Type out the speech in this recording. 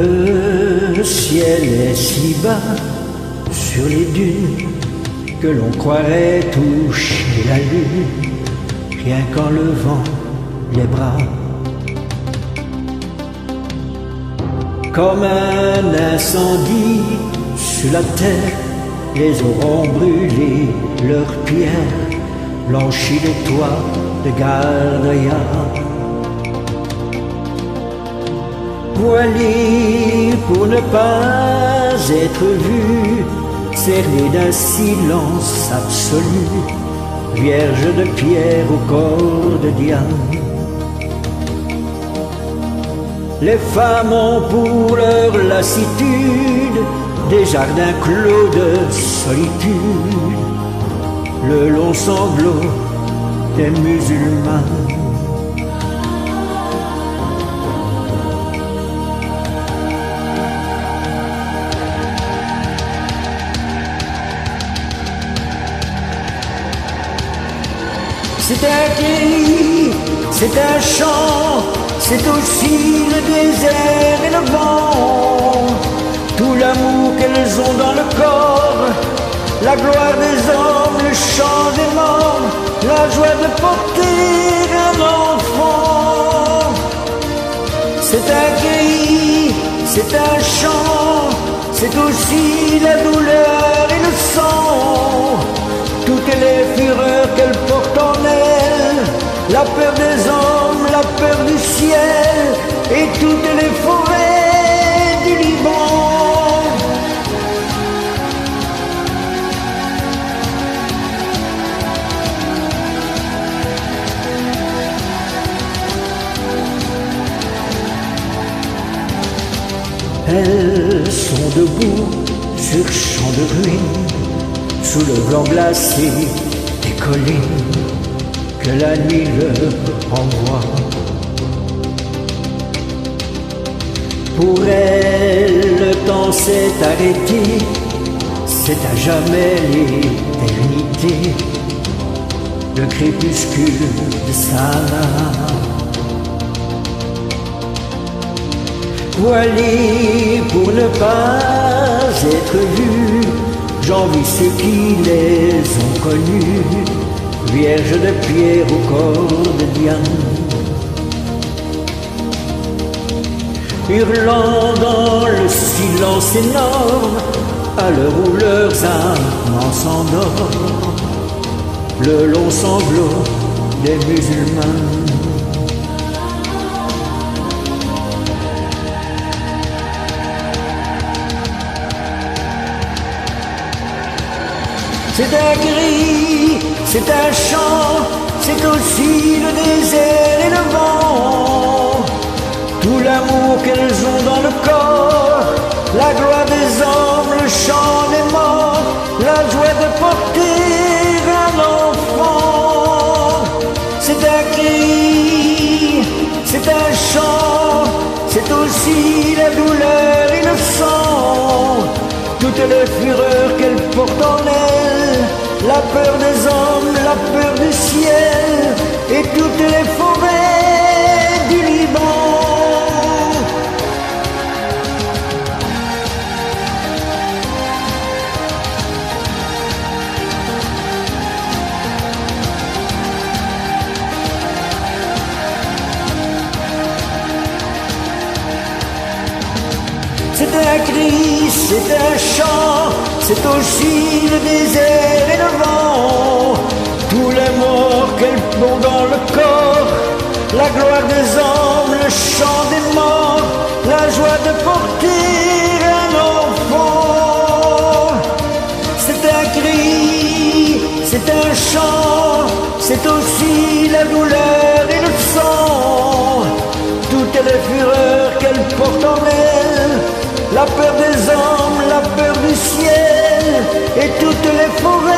Le ciel est si bas sur les dunes que l'on croirait toucher la lune, rien qu'en levant les bras. Comme un incendie sur la terre, les eaux ont brûlé leurs pierres, blanchi les toits de Gardaya. Voilé pour ne pas être vu, cerné d'un silence absolu, vierge de pierre au corps de diamant. Les femmes ont pour leur lassitude des jardins clos de solitude, le long sanglot des musulmans. C'est un cri, c'est un chant, c'est aussi le désert et le vent, tout l'amour qu'elles ont dans le corps, la gloire des hommes, le chant des morts, la joie de porter un enfant. C'est un cri, c'est un chant, c'est aussi la douleur et le sang, toutes les fureurs qu'elle porte en elle, la peur des hommes, la peur du ciel et toutes les forêts du Liban. Elles sont debout sur champs de ruines, sous le blanc glacé des collines que la nuit leur envoie. Pour elles, le temps s'est arrêté, c'est à jamais l'éternité, le crépuscule de Salah. Voilé pour ne pas être vu, j'envie ceux qui les ont connus, vierges de pierre au corps de diamant. Hurlant dans le silence énorme, à l'heure où leurs âmes s'endorment, le long sanglot des musulmans. C'est un cri, c'est un chant, c'est aussi le désert et le vent, tout l'amour qu'elles ont dans le corps, la gloire des hommes, le chant des morts, la joie de porter un enfant. C'est un cri, c'est un chant, c'est aussi la douleur et le sang, toutes les fureurs qu'elle porte en elle, la peur des hommes, la peur du ciel et toutes les forêts du Liban. C'est un cri, c'est un chant, c'est aussi le désert et le vent, tous les morts qu'elles font dans le corps, la gloire des hommes, le chant des morts, la joie de porter un enfant. C'est un cri, c'est un chant, c'est aussi la douleur et le sang, toutes les fureurs qu'elles portent en elles, la peur des hommes, la peur du ciel et toutes les forêts